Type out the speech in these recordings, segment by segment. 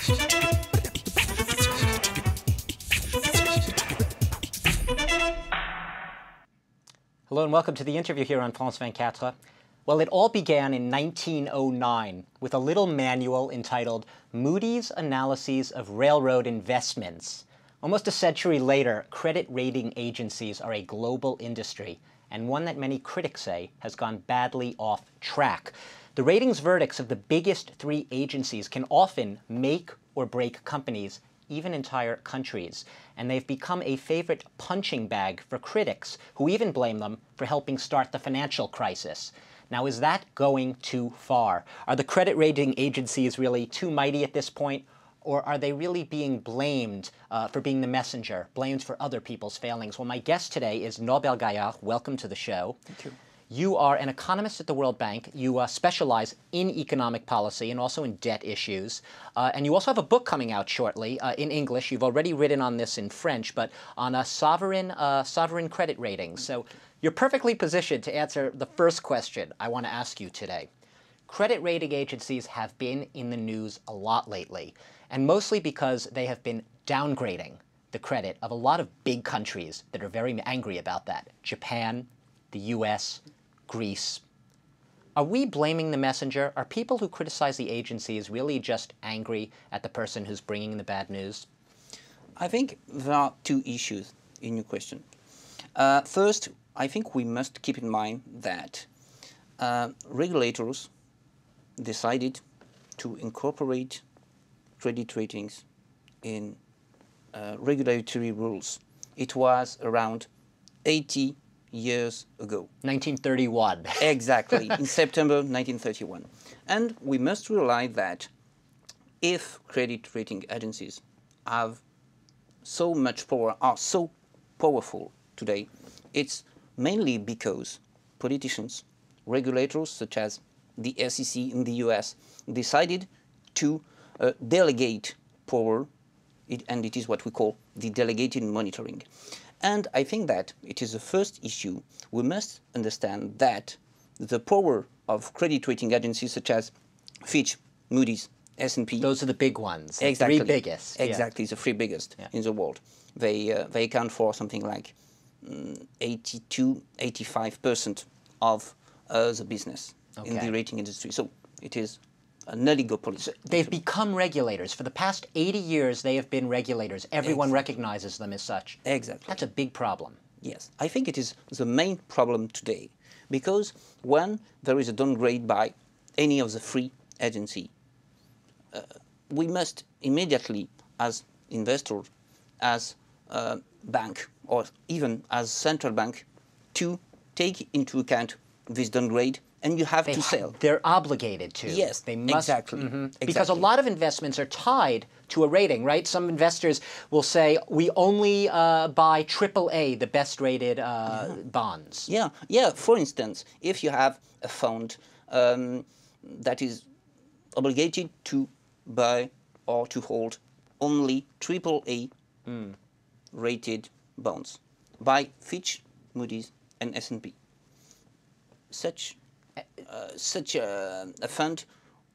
Hello and welcome to the interview here on France 24. Well, it all began in 1909 with a little manual entitled Moody's Analyses of Railroad Investments. Almost a century later, credit rating agencies are a global industry, and one that many critics say has gone badly off track. The ratings verdicts of the biggest three agencies can often make or break companies, even entire countries, and they've become a favorite punching bag for critics, who even blame them for helping start the financial crisis. Now, is that going too far? Are the credit rating agencies really too mighty at this point, or are they really being blamed for being the messenger, blamed for other people's failings? Well, my guest today is Norbert Gaillard. Welcome to the show. Thank you. You are an economist at the World Bank. You specialize in economic policy and also in debt issues. And you also have a book coming out shortly in English. You've already written on this in French, but on sovereign credit ratings. So you're perfectly positioned to answer the first question I want to ask you today. Credit rating agencies have been in the news a lot lately, and mostly because they have been downgrading the credit of a lot of big countries that are very angry about that. Japan, the US, Greece. Are we blaming the messenger? Are people who criticize the agencies really just angry at the person who's bringing the bad news? I think there are two issues in your question. First, I think we must keep in mind that regulators decided to incorporate credit ratings in regulatory rules. It was around 80 years ago. 1931. Exactly, in September 1931. And we must realize that if credit rating agencies have so much power, are so powerful today, it's mainly because politicians, regulators such as the SEC in the US, decided to delegate power, and it is what we call the delegated monitoring. And I think that it is the first issue. We must understand that the power of credit rating agencies such as Fitch, Moody's, S&P. Those are the big ones, the exactly, three biggest. Exactly, the three biggest in the world. They account for something like 82–85% of the business in the rating industry. So it is an oligopoly. So they've become regulators. For the past 80 years, they have been regulators. Everyone recognizes them as such. Exactly. That's a big problem. Yes. I think it is the main problem today, because when there is a downgrade by any of the three agencies, we must immediately, as investors, as bank, or even as central bank, to take into account this downgrade, and you have to sell. They're obligated to. Yes, they must. exactly. Exactly. Because a lot of investments are tied to a rating, right? Some investors will say, we only buy AAA, the best rated bonds. Yeah, yeah. For instance, if you have a fund that is obligated to buy or to hold only AAA rated bonds by Fitch, Moody's, and S&P. Such a fund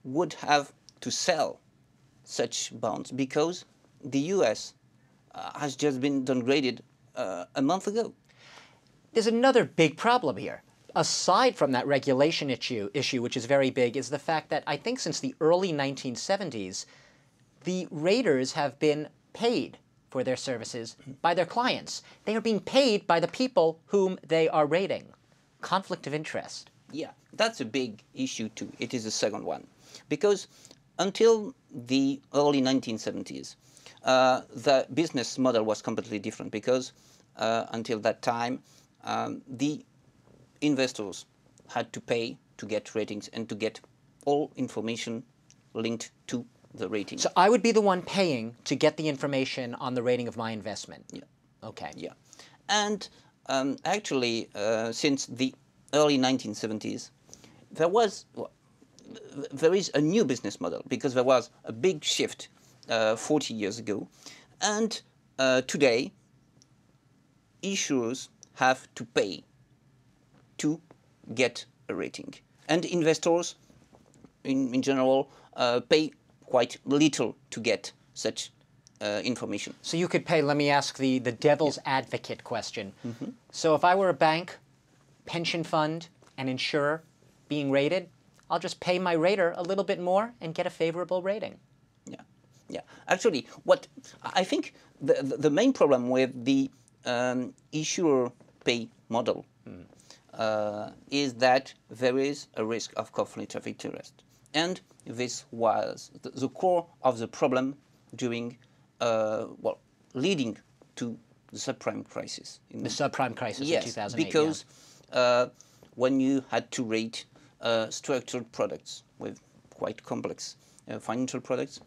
would have to sell such bonds because the US has just been downgraded a month ago. There's another big problem here. Aside from that regulation issue, which is very big, is the fact that I think since the early 1970s, the raters have been paid for their services by their clients. They are being paid by the people whom they are rating. Conflict of interest. Yeah, that's a big issue too. It is the second one. Because until the early 1970s, the business model was completely different, because until that time, the investors had to pay to get ratings and to get all information linked to the rating. So I would be the one paying to get the information on the rating of my investment? Yeah. Okay. Yeah. And actually, since the early 1970s, there is a new business model, because there was a big shift 40 years ago. And today, issuers have to pay to get a rating. And investors, in general, pay quite little to get such information. So you could pay, let me ask the devil's advocate question. So if I were a bank, pension fund, and insurer being rated, I'll just pay my rater a little bit more and get a favorable rating. Yeah, yeah. Actually, what I think the main problem with the issuer pay model is that there is a risk of conflict of interest, and this was the core of the problem during, well, leading to the subprime crisis. The subprime crisis Yes, in 2008. because when you had to rate structured products with quite complex financial products,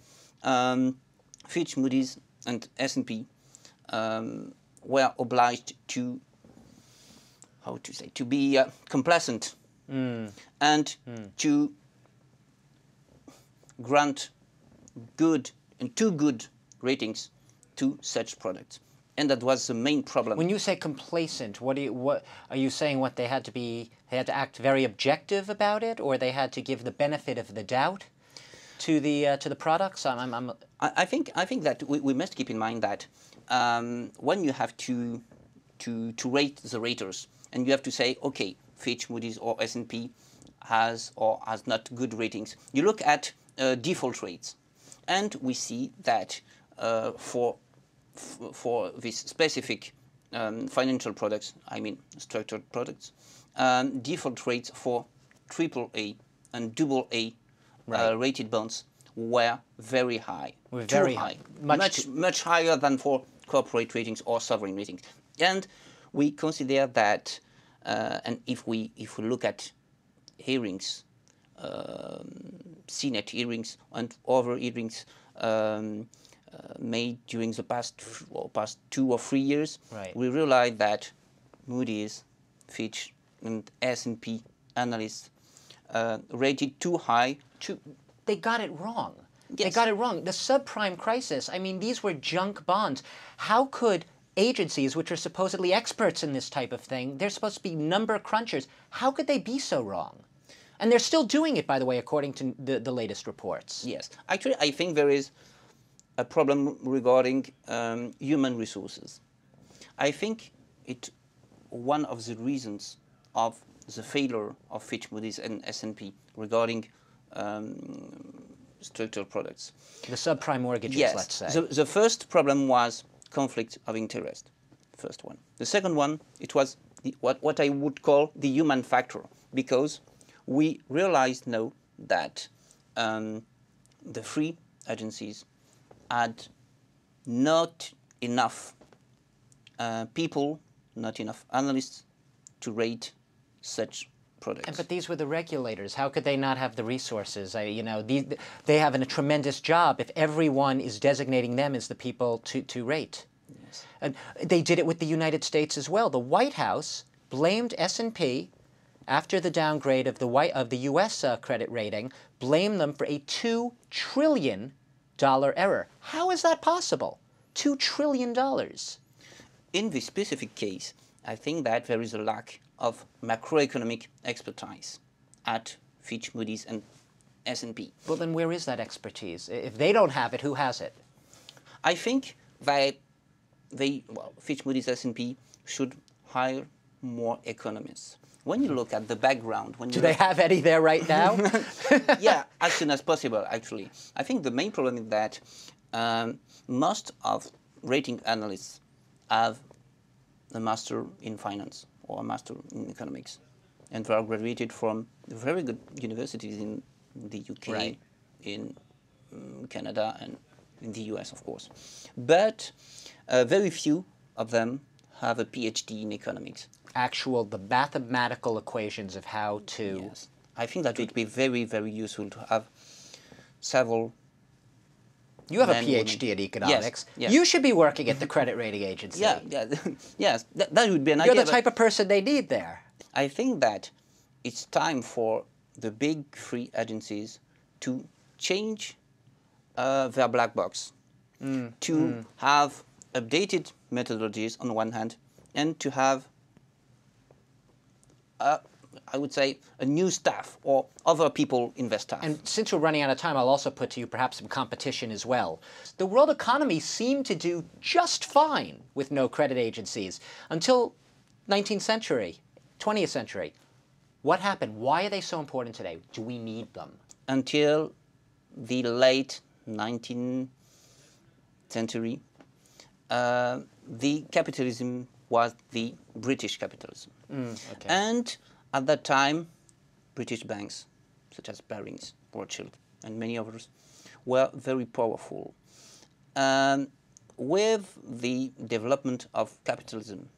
Fitch, Moody's, and S&P were obliged to, how to say, to be complacent and to grant good and too good ratings to such products. And that was the main problem. When you say complacent, what are you saying? What they had to be? They had to act very objective about it, or they had to give the benefit of the doubt to the products? I think that we must keep in mind that when you have to rate the raters, and you have to say, okay, Fitch, Moody's, or S&P has or has not good ratings, you look at default rates, and we see that for these specific financial products, I mean structured products, default rates for AAA and AA rated bonds were very high. Were very high. Much higher than for corporate ratings or sovereign ratings. And we consider that, and if we look at hearings, CNET hearings and other hearings made during the past 2 or 3 years, we realize that Moody's, Fitch, and S&P analysts rated too high. They got it wrong. Yes. They got it wrong. The subprime crisis, I mean, these were junk bonds. How could agencies, which are supposedly experts in this type of thing, they're supposed to be number crunchers, how could they be so wrong? And they're still doing it, by the way, according to the latest reports. Yes. Actually, I think there is a problem regarding human resources. I think one of the reasons of the failure of Fitch, Moody's, and S&P regarding structured products. The subprime mortgages, yes. let's say. The first problem was conflict of interest, first one. The second one, it was what I would call the human factor, because we realize now that the three agencies had not enough people, not enough analysts to rate such products. But these were the regulators. How could they not have the resources? They have a tremendous job if everyone is designating them as the people to rate. Yes. And they did it with the United States as well. The White House blamed S&P after the downgrade of the U.S. Credit rating, blamed them for a $2 trillion error. How is that possible? $2 trillion. In this specific case, I think that there is a lack of macroeconomic expertise at Fitch, Moody's, and S&P. Well, then where is that expertise? If they don't have it, who has it? I think that Fitch, Moody's, S&P should hire more economists. When you look at the background, do they have any there right now? Yeah, as soon as possible, actually. I think the main problem is that most of rating analysts have a master in finance or a master in economics, and they are graduated from very good universities in the UK, in Canada, and in the US, of course. But very few of them have a PhD in economics. The mathematical equations of how to... Yes. I think that would be very, very useful to have several... You have a PhD in economics. Yes. You should be working at the credit rating agency. Yeah. Yes, that would be an idea. You're the type of person they need there. I think that it's time for the big three agencies to change their black box, to have updated methodologies on one hand, and to have I would say, a new staff or other people in their staff. And since we're running out of time, I'll also put to you perhaps some competition as well. The world economy seemed to do just fine with no credit agencies until 19th century, 20th century. What happened? Why are they so important today? Do we need them? Until the late 19th century, the capitalism was the British capitalism. Okay. And at that time, British banks, such as Barings, Rothschild, and many others, were very powerful. With the development of capitalism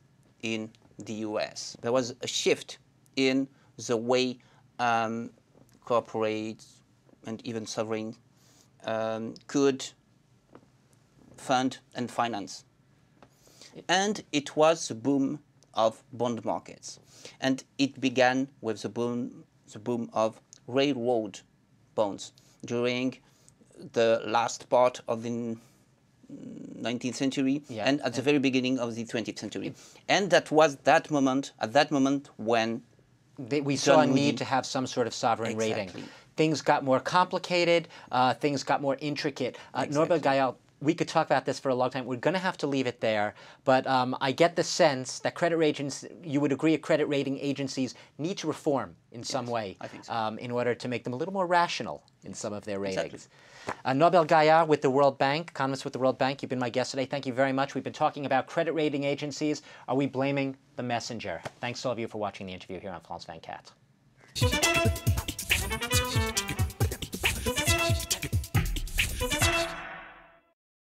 in the US, there was a shift in the way corporates and even sovereign could fund and finance. And it was the boom of bond markets. And it began with the boom of railroad bonds during the last part of the 19th century and at the very beginning of the 20th century. And that was at that moment when we saw a need to have some sort of sovereign rating. Things got more complicated, things got more intricate. Norbert Gayal, we could talk about this for a long time. We're going to have to leave it there. But I get the sense that credit ratings, you would agree, credit rating agencies need to reform in some way I think so. in order to make them a little more rational in some of their ratings. Norbert Gayal with the World Bank, economist with the World Bank, you've been my guest today. Thank you very much. We've been talking about credit rating agencies. Are we blaming the messenger? Thanks to all of you for watching the interview here on France 24.